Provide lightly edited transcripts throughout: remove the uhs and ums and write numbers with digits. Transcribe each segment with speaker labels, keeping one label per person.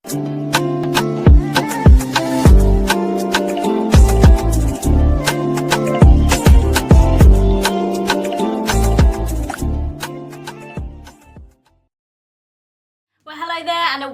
Speaker 1: And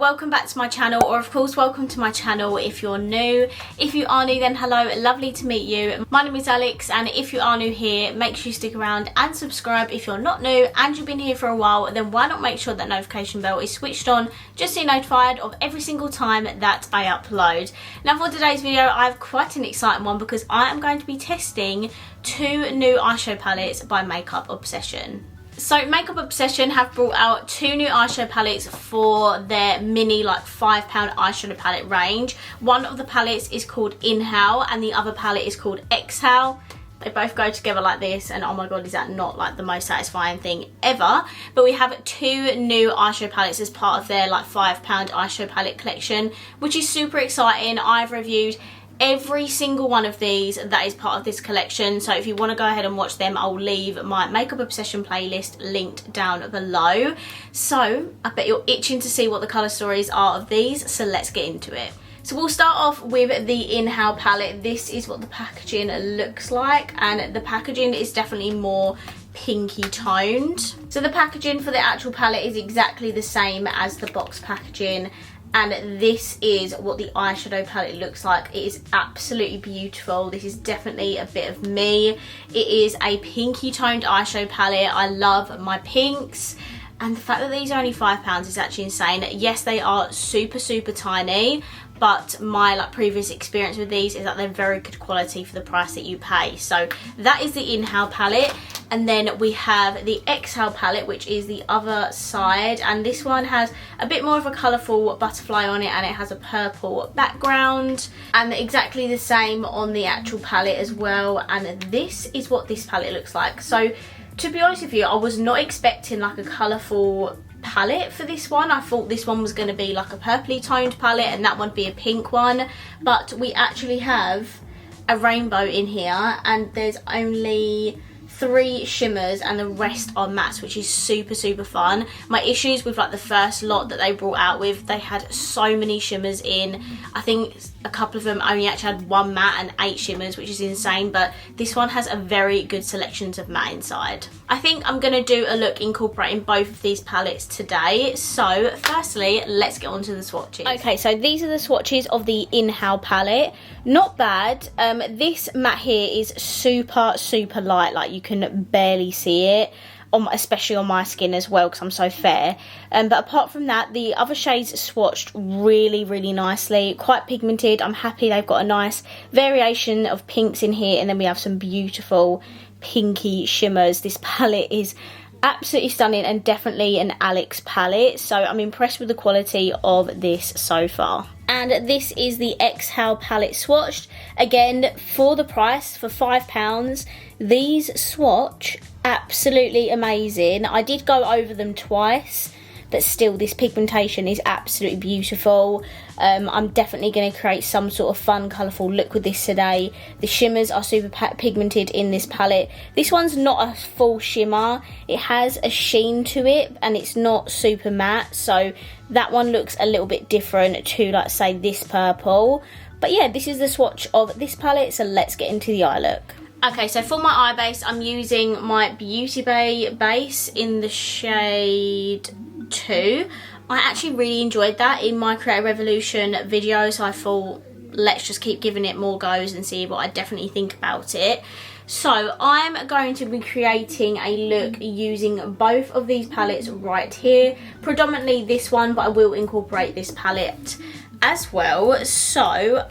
Speaker 1: welcome back to my channel, or of course welcome to my channel if you're new. If you are new, then hello, lovely to meet you. My name is Alex, and if you are new here, make sure you stick around and subscribe. If you're not new and you've been here for a while, then why not make sure that notification bell is switched on just so you're notified of every single time that I upload. Now for today's video, I have quite an exciting one because I am going to be testing 2 new eyeshadow palettes by Makeup Obsession. So Makeup Obsession have brought out 2 new eyeshadow palettes for their mini like £5 eyeshadow palette range. One of the palettes is called Inhale and the other palette is called Exhale. They both go together like this, and oh my god, is that not like the most satisfying thing ever. But we have 2 new eyeshadow palettes as part of their like £5 eyeshadow palette collection, which is super exciting. I've reviewed every single one of these that is part of this collection, so if you want to go ahead and watch them, I'll leave my Makeup Obsession playlist linked down below. So I bet you're itching to see what the colour stories are of these, so let's get into it. So we'll start off with the Inhale palette. This is what the packaging looks like, and the packaging is definitely more pinky toned. So the packaging for the actual palette is exactly the same as the box packaging, and this is what the eyeshadow palette looks like. It is absolutely beautiful. This is definitely a bit of me. It is a pinky toned eyeshadow palette. I love my pinks, and the fact that these are only £5 is actually insane. Yes, they are super tiny, but my like previous experience with these is that they're very good quality for the price that you pay. So that is the Inhale palette, and then we have the Exhale palette, which is the other side, and this one has a bit more of a colourful butterfly on it, and it has a purple background, and exactly the same on the actual palette as well. And this is what this palette looks like. So to be honest with you, I was not expecting like a colourful palette for this one. I thought this one was going to be like a purpley toned palette and that would be a pink one, but we actually have a rainbow in here, and there's only 3 shimmers and the rest are mattes, which is super fun. My issues with like the first lot that they brought out with, they had so many shimmers in. I think a couple of them only actually had 1 matte and 8 shimmers, which is insane, but this one has a very good selection of matte inside. I think I'm going to do a look incorporating both of these palettes today. So firstly, let's get on to the swatches. Okay, so these are the swatches of the Inhale palette. Not bad. This matte here is super light, like you can barely see it, especially on my skin as well because I'm so fair. But apart from that, the other shades swatched really nicely, quite pigmented. I'm happy they've got a nice variation of pinks in here, and then we have some beautiful pinky shimmers. This palette is absolutely stunning and definitely an Alex palette, so I'm impressed with the quality of this so far. And this is the Exhale palette swatched. Again, for the price, for £5, these swatch absolutely amazing. I did go over them twice, but still this pigmentation is absolutely beautiful. I'm definitely going to create some sort of fun colourful look with this today. The shimmers are super pigmented in this palette. This one's not a full shimmer, it has a sheen to it and it's not super matte, so that one looks a little bit different to like say this purple. But yeah, this is the swatch of this palette, so let's get into the eye look. Okay, so for my eye base, I'm using my Beauty Bay base in the shade 2. I actually really enjoyed that in my Create Revolution video, so I thought let's just keep giving it more goes and see what I definitely think about it. So I'm going to be creating a look using both of these palettes right here, predominantly this one, but I will incorporate this palette as well. So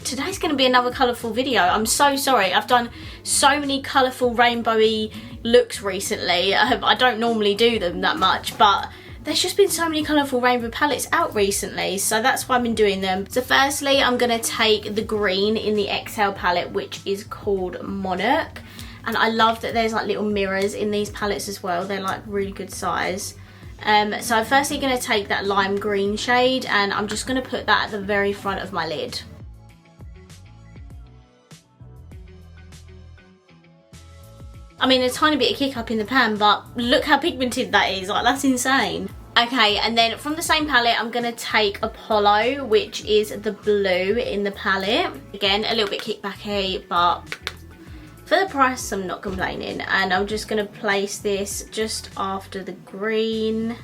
Speaker 1: today's going to be another colourful video. I'm so sorry, I've done so many colourful rainbowy looks recently. I don't normally do them that much, but there's just been so many colourful rainbow palettes out recently, so that's why I've been doing them. So firstly, I'm going to take the green in the Exhale palette, which is called Monarch, and I love that there's like little mirrors in these palettes as well. They're like really good size. So I'm firstly going to take that lime green shade, and I'm just going to put that at the very front of my lid. I mean, a tiny bit of kick up in the pan, but look how pigmented that is, like that's insane. Okay, and then from the same palette, I'm going to take Apollo, which is the blue in the palette. Again, a little bit kickbacky, but for the price, I'm not complaining. And I'm just going to place this just after the green.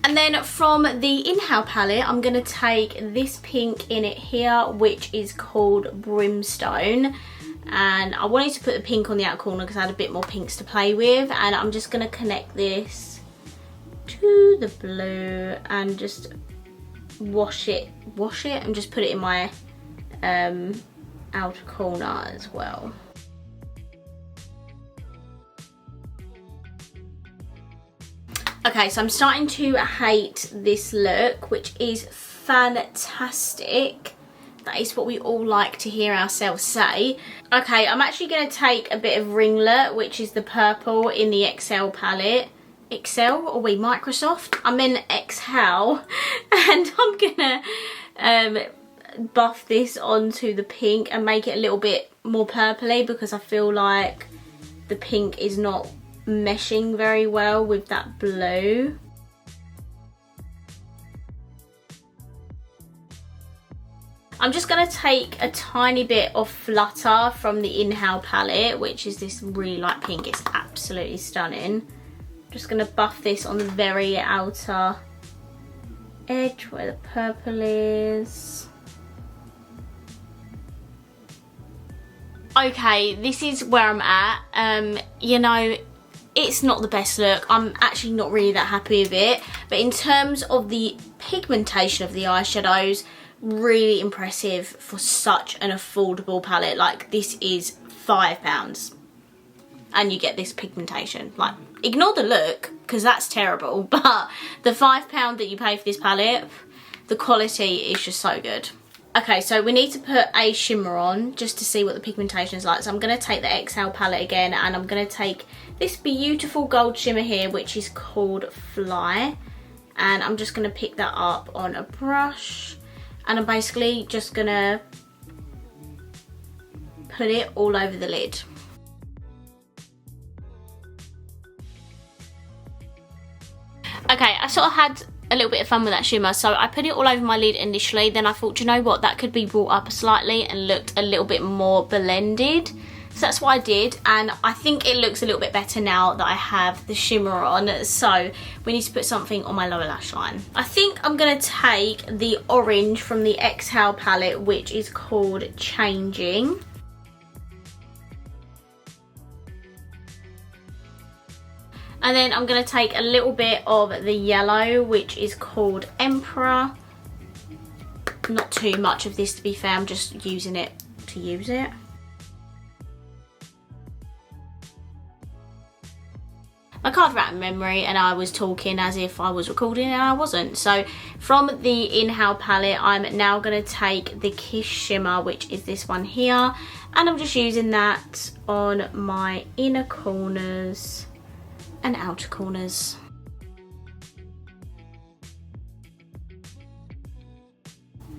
Speaker 1: And then from the Inhale palette, I'm going to take this pink in it here, which is called Brimstone. And I wanted to put the pink on the outer corner because I had a bit more pinks to play with. And I'm just going to connect this to the blue and just wash it and just put it in my outer corner as well. Okay, so I'm starting to hate this look, which is fantastic. That is what we all like to hear ourselves say. Okay, I'm actually going to take a bit of Ringlet, which is the purple in the XL palette. XL? Or we Microsoft? I'm in XL. And I'm going to buff this onto the pink and make it a little bit more purpley because I feel like the pink is not meshing very well with that blue. I'm just going to take a tiny bit of Flutter from the Inhale palette, which is this really light pink. It's absolutely stunning. Just going to buff this on the very outer edge where the purple is. Okay, this is where I'm at. You know, it's not the best look. I'm actually not really that happy with it. But in terms of the pigmentation of the eyeshadows, really impressive for such an affordable palette. Like, this is £5 and you get this pigmentation. Like, ignore the look because that's terrible, but the £5 that you pay for this palette, the quality is just so good. Okay, so we need to put a shimmer on just to see what the pigmentation is like. So I'm going to take the XL palette again and I'm going to take this beautiful gold shimmer here, which is called Fly, and I'm just going to pick that up on a brush. And I'm basically just gonna put it all over the lid. Okay, I sort of had a little bit of fun with that shimmer, so I put it all over my lid initially. Then I thought, you know what, that could be brought up slightly and looked a little bit more blended. So that's what I did, and I think it looks a little bit better now that I have the shimmer on. So we need to put something on my lower lash line. I think I'm going to take the orange from the Exhale palette, which is called Changing. And then I'm going to take a little bit of the yellow, which is called Emperor. Not too much of this, to be fair, I'm just using it to use it. My card ran out of memory and I was talking as if I was recording and I wasn't. So from the Inhale palette, I'm now going to take the Kiss Shimmer, which is this one here. And I'm just using that on my inner corners and outer corners.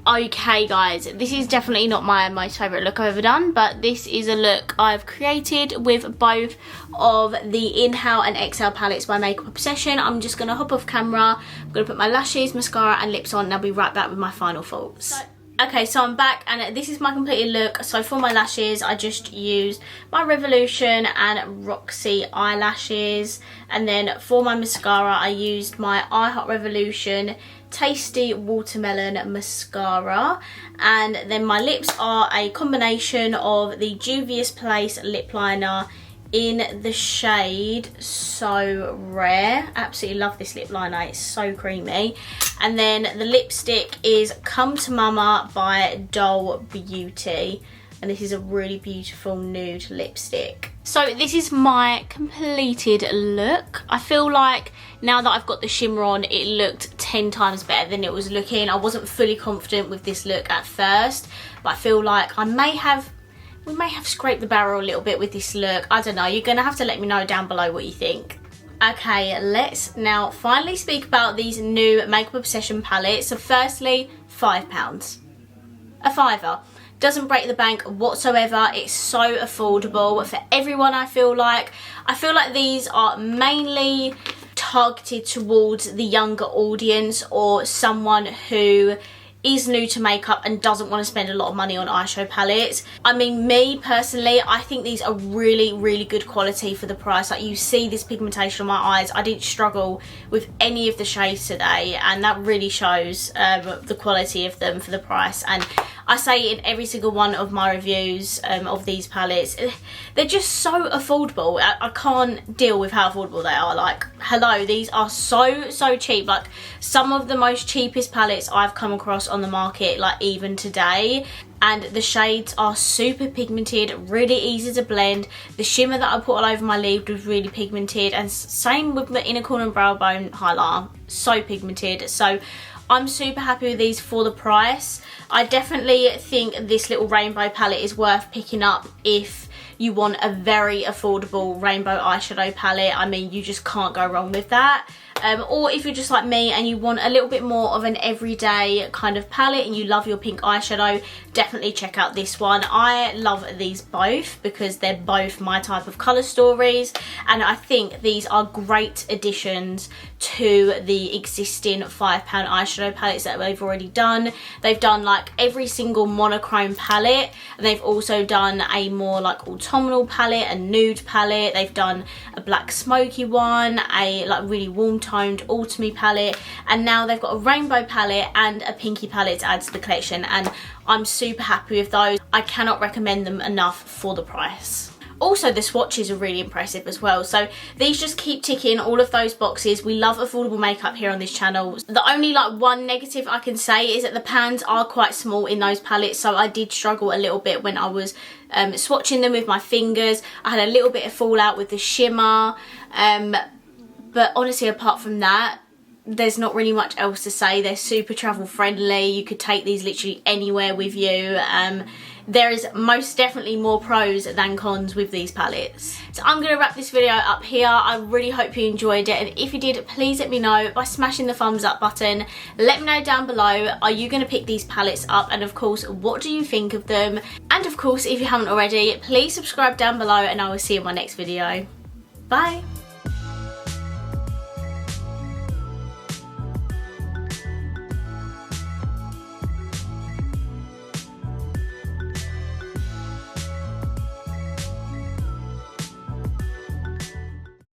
Speaker 1: Okay guys, this is definitely not my most favourite look I've ever done, but this is a look I've created with both of the Inhale and Exhale palettes by Makeup Obsession. I'm just going to hop off camera, I'm going to put my lashes, mascara and lips on, and I'll be right back with my final thoughts. Okay, so I'm back and this is my completed look. So for my lashes, I just used my Revolution and Roxy eyelashes. And then for my mascara, I used my I Heart Revolution Tasty Watermelon Mascara. And then my lips are a combination of the Juvia's Place lip liner in the shade So Rare. Absolutely love this lip liner, it's so creamy. And then the lipstick is Come to Mama by Doll Beauty, and this is a really beautiful nude lipstick. So this is my completed look. I feel like now that I've got the shimmer on, it looked 10 times better than it was looking. I wasn't fully confident with this look at first, but I feel like we may have scraped the barrel a little bit with this look. I don't know, you're gonna have to let me know down below what you think. Okay, let's now finally speak about these new Makeup Obsession palettes. So firstly, £5. A fiver. doesn't break the bank whatsoever. It's so affordable for everyone. I feel like these are mainly targeted towards the younger audience or someone who is new to makeup and doesn't want to spend a lot of money on eyeshadow palettes. I mean, me personally, I think these are really, really good quality for the price. Like, you see this pigmentation on my eyes. I didn't struggle with any of the shades today, and that really shows the quality of them for the price. And I say in every single one of my reviews of these palettes, they're just so affordable. I can't deal with how affordable they are. Like, hello, these are so cheap. Like, some of the most cheapest palettes I've come across on the market, like even today, and the shades are super pigmented, really easy to blend. The shimmer that I put all over my lid was really pigmented, and same with the inner corner and brow bone highlighter, so pigmented. So I'm super happy with these for the price. I definitely think this little rainbow palette is worth picking up if you want a very affordable rainbow eyeshadow palette. I mean, you just can't go wrong with that. Or if you're just like me and you want a little bit more of an everyday kind of palette and you love your pink eyeshadow, definitely check out this one. I love these both because they're both my type of colour stories, and I think these are great additions to the existing £5 eyeshadow palettes that they've already done. They've done like every single monochrome palette, and they've also done a more like autumnal palette, a nude palette. They've done a black smoky one, a like really warm toned autumny palette, and now they've got a rainbow palette and a pinky palette to add to the collection, and I'm super happy with those. I cannot recommend them enough for the price. Also, the swatches are really impressive as well. So these just keep ticking all of those boxes. We love affordable makeup here on this channel. The only like one negative I can say is that the pans are quite small in those palettes, so I did struggle a little bit when I was swatching them with my fingers. I had a little bit of fallout with the shimmer, but honestly, apart from that, there's not really much else to say. They're super travel friendly. You could take these literally anywhere with you. There is most definitely more pros than cons with these palettes. So I'm going to wrap this video up here. I really hope you enjoyed it, and if you did, please let me know by smashing the thumbs up button. Let me know down below, are you going to pick these palettes up, and of course, what do you think of them? And of course, if you haven't already, please subscribe down below, and I will see you in my next video. Bye!